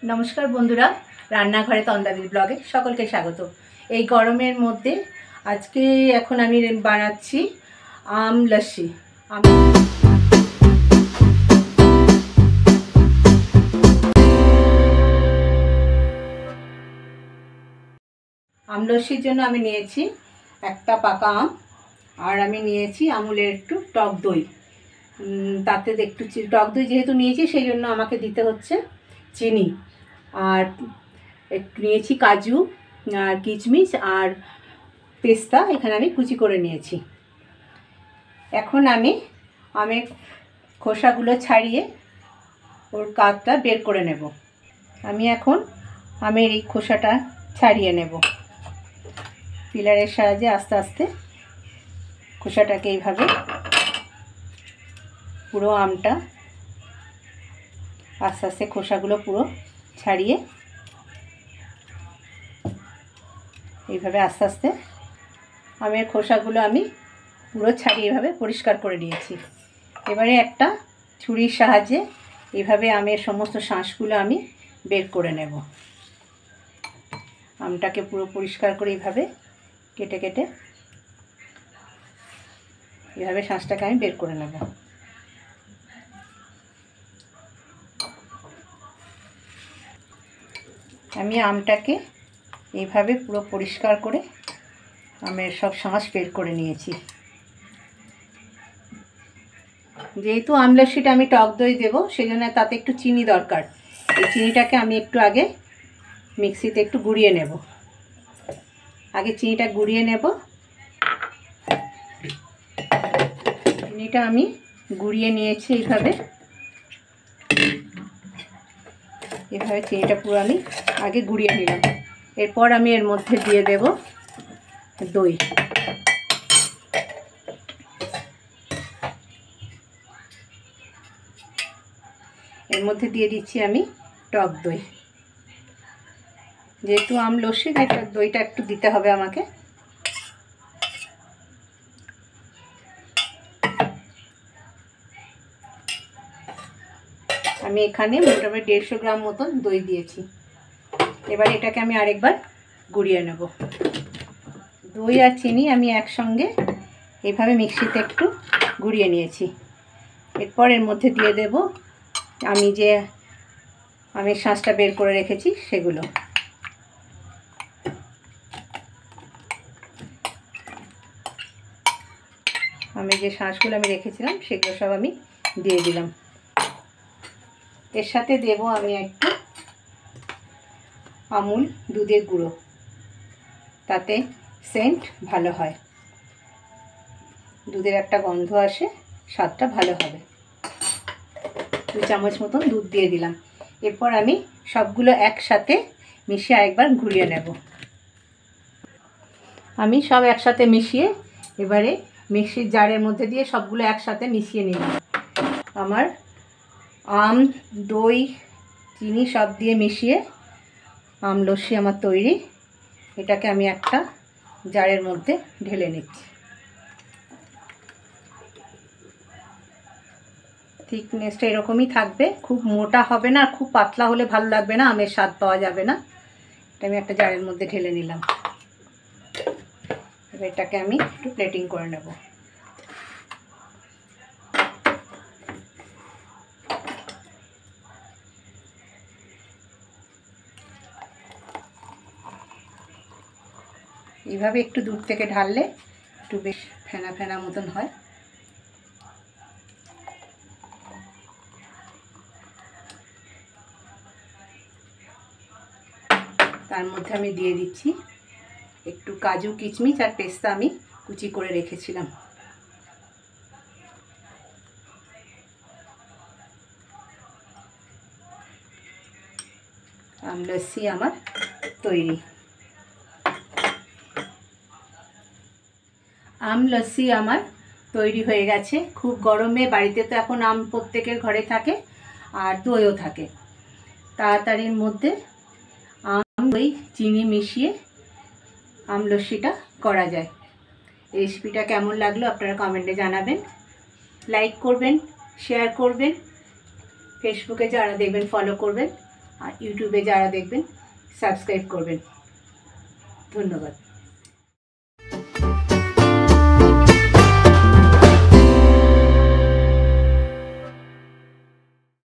নমস্কার বন্ধুরা, রান্নাঘরে তন্দাদির ব্লগে সকলকে স্বাগত। এই গরমের মধ্যে আজকে এখন আমি বানাচ্ছি আম লস্যি। আম লস্যির জন্য আমি নিয়েছি একটা পাকা আম, আর আমি নিয়েছি আমুলের একটু টক দই। তাতে একটু টক দই যেহেতু নিয়েছি সেই জন্য আমাকে দিতে হচ্ছে চিনি, আর একটু নিয়েছি কাজু আর কিশমিশ আর পেস্তা, এখানে আমি কুচি করে নিয়েছি। এখন আমি আমের খোসাগুলো ছাড়িয়ে ওর কাঠটা বের করে নেব। আমি এখন আমের এই খোসাটা ছাড়িয়ে নেব। পিলারের সাহায্যে আস্তে আস্তে খোসাটাকে এইভাবে পুরো আমটা আস্তে আস্তে খোসাগুলো পুরো ছাড়িয়ে এইভাবে আস্তে আস্তে আমের খোসাগুলো আমি পুরো ছাড়িয়ে এইভাবে পরিষ্কার করে নিয়েছি। এবারে একটা ছুরির সাহায্যে এইভাবে আমের সমস্ত শাঁসগুলো আমি বের করে নেব। আমটাকে পুরো পরিষ্কার করে এইভাবে কেটে কেটে এইভাবে শাঁসটাকে আমি বের করে নেব। আমি আমটাকে এইভাবে পুরো পরিষ্কার করে আমের সব শাঁস বের করে নিয়েছি। যেহেতু আম লস্যিটা আমি টক দই দেবো, সেই জন্য তাতে একটু চিনি দরকার। এই চিনিটাকে আমি একটু আগে মিক্সিতে একটু গুঁড়িয়ে নেব। আগে চিনিটা গুঁড়িয়ে নেব। চিনিটা আমি গুঁড়িয়ে নিয়েছি এইভাবে চিনিটা পুরো আমি আগে গুঁড়িয়ে নিলাম। এরপর আমি এর মধ্যে দিয়ে দেব দই। এর মধ্যে দিয়ে দিচ্ছি আমি টক দই। যেহেতু আম লস্যি তাই দইটা একটু দিতে হবে আমাকে। আমি এখানে মোটামুটি 150 গ্রাম মতন দই দিয়েছি। এবার এটাকে আমি আরেকবার গুঁড়িয়ে নেব। দই আর চিনি আমি একসঙ্গে এইভাবে মিক্সিতে একটু গুঁড়িয়ে নিয়েছি। এরপর এর মধ্যে দিয়ে দেব আমি যে আমের শাঁসটা বের করে রেখেছি সেগুলো। আমি যে শাঁসগুলো আমি রেখেছিলাম সেগুলো সব আমি দিয়ে দিলাম। এর সাথে দেব আমি একটু আমুল দুধের গুঁড়ো, তাতে সেন্ট ভালো হয়, দুধের একটা গন্ধ আসে, স্বাদটা ভালো হবে। 2 চামচ মতন দুধ দিয়ে দিলাম। এরপর আমি সবগুলো একসাথে মিশিয়ে আরেকবার ঘুরিয়ে নেব। আমি সব একসাথে মিশিয়ে এবারে মিক্সির জারের মধ্যে দিয়ে সবগুলো একসাথে মিশিয়ে নিলাম। আমার আম, দই, চিনি সব দিয়ে মিশিয়ে আম লস্যি আমার তৈরি। এটাকে আমি একটা জারের মধ্যে ঢেলে নিচ্ছি। থিকনেসটা এরকমই থাকবে, খুব মোটা হবে না, খুব পাতলা হলে ভালো লাগবে না, আমের স্বাদ পাওয়া যাবে না। এটা আমি একটা জারের মধ্যে ঢেলে নিলাম। এবার এটাকে আমি একটু প্লেটিং করে নেব। এইভাবে একটু দূর থেকে ঢাললে একটু বেশ ফেনা ফেনা মতন হয়। তার মধ্যে আমি দিয়ে দিচ্ছি একটু কাজু, কিশমিশ আর পেস্তা আমি কুচি করে রেখেছিলাম। আম লস্যি আমার তৈরি। আম লস্যি আমার তৈরি হয়ে গেছে। খুব গরমে বাড়িতে তো এখন আম প্রত্যেকের ঘরে থাকে, আর দইও থাকে। তাড়াতাড়ির মধ্যে আম, দই, চিনি মিশিয়ে আম লস্যিটা করা যায়। রেসিপিটা কেমন লাগলো আপনারা কমেন্টে জানাবেন। লাইক করবেন, শেয়ার করবেন, ফেসবুকে যারা দেখবেন ফলো করবেন। আর ইউটিউবে যারা দেখবেন সাবস্ক্রাইব করবেন। ধন্যবাদ।